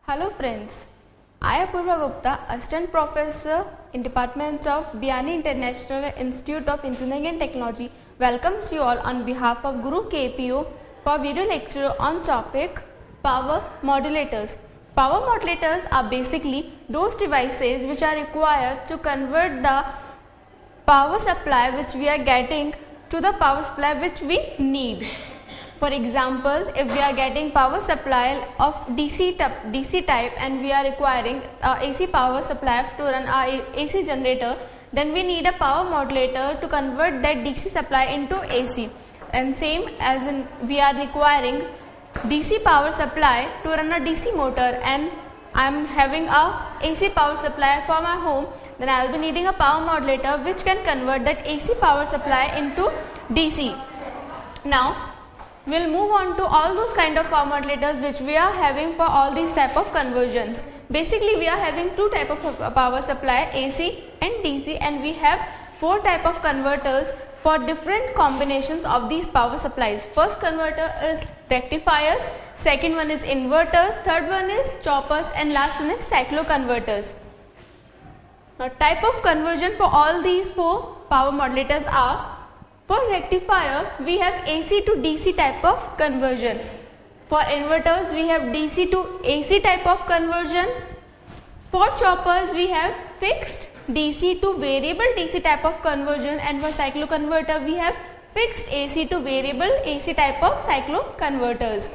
Hello friends, I am Purva Gupta, Assistant Professor in Department of Biani International Institute of Engineering and Technology, welcomes you all on behalf of Guru KPO for video lecture on topic Power Modulators. Power modulators are basically those devices which are required to convert the power supply which we are getting to the power supply which we need. For example, if we are getting power supply of DC type and we are requiring AC power supply to run our AC generator, then we need a power modulator to convert that DC supply into AC. And same as in we are requiring DC power supply to run a DC motor, and I am having a AC power supply for my home, then I will be needing a power modulator which can convert that AC power supply into DC. Now we'll move on to all those kind of power modulators which we are having for all these type of conversions. Basically we are having two type of power supply, AC and DC, and we have four type of converters for different combinations of these power supplies. First converter is rectifiers, second one is inverters, third one is choppers, and last one is cycloconverters. Now type of conversion for all these four power modulators are: for rectifier we have AC to DC type of conversion, for inverters we have DC to AC type of conversion, for choppers we have fixed DC to variable DC type of conversion, and for cycloconverter we have fixed AC to variable AC type of cycloconverters.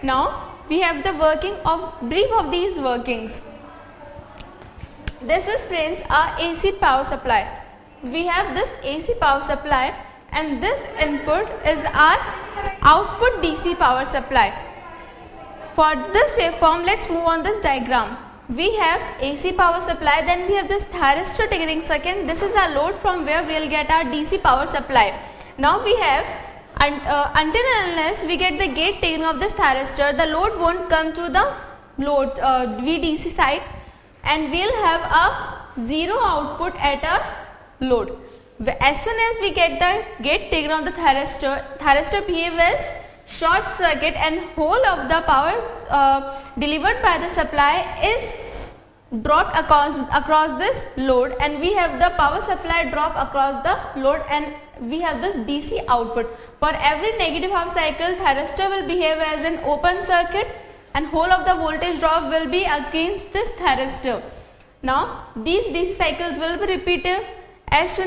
Now we have the working of brief of these workings. This is friends our AC power supply. We have this AC power supply and this input is our output DC power supply. For this waveform, let's move on this diagram. We have AC power supply, then we have this thyristor triggering circuit. This is our load from where we will get our DC power supply. Now we have until and unless we get the gate triggering of this thyristor, the load won't come to the load VDC side, and we will have a zero output at a load. As soon as we get the gate triggering of the thyristor behave as short circuit, and whole of the power delivered by the supply is dropped across this load, and we have the power supply drop across the load, and we have this DC output. For every negative half cycle, thyristor will behave as an open circuit and whole of the voltage drop will be against this thyristor. Now these DC cycles will be repeated as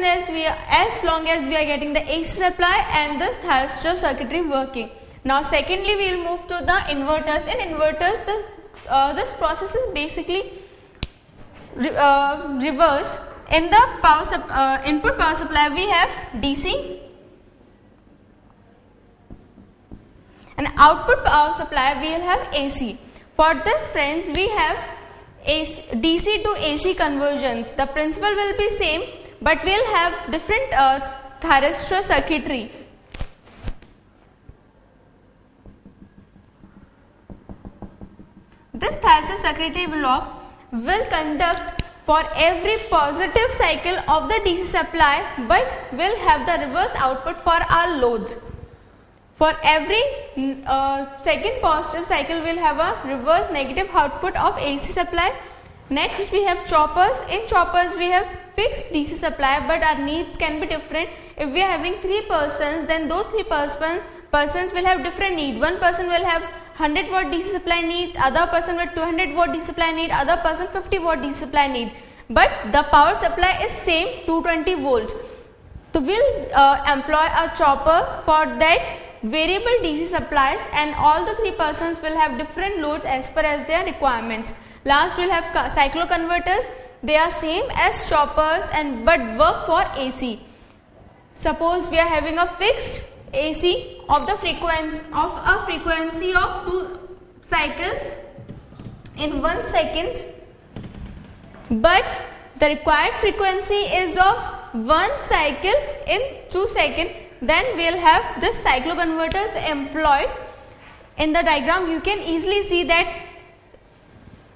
long as we are getting the AC supply and this thyristor circuitry working. Now secondly we will move to the inverters. In inverters this process is basically reverse. In the input power supply we have DC, and output power supply we will have AC. For this friends we have DC to AC conversions. The principle will be same, but we will have different thyristor circuitry. This thyristor circuitry block will conduct for every positive cycle of the DC supply, but will have the reverse output for our loads. For every second positive cycle we will have a reverse negative output of AC supply. Next we have choppers. In choppers we have fixed DC supply, but our needs can be different. If we are having 3 persons, then those 3 persons will have different need. One person will have 100 watt DC supply need, other person with 200 watt DC supply need, other person 50 watt DC supply need, but the power supply is same 220 volt. So we will employ a chopper for that variable DC supplies, and all the 3 persons will have different loads as per as their requirements. Last we will have cycloconverters. They are same as choppers but work for AC. Suppose we are having a fixed AC of the frequency of 2 cycles in 1 second, but the required frequency is of 1 cycle in 2 seconds. Then we will have this cycloconverters employed. In the diagram you can easily see that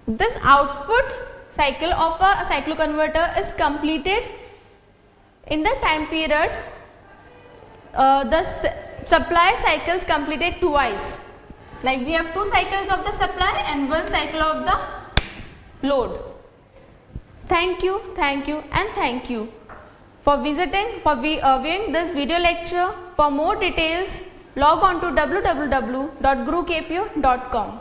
this output cycle of a cycloconverter is completed in the time period the supply cycles completed twice. Like we have 2 cycles of the supply and 1 cycle of the load. Thank you and thank you for viewing this video lecture. For more details, log on to www.gurukpo.com.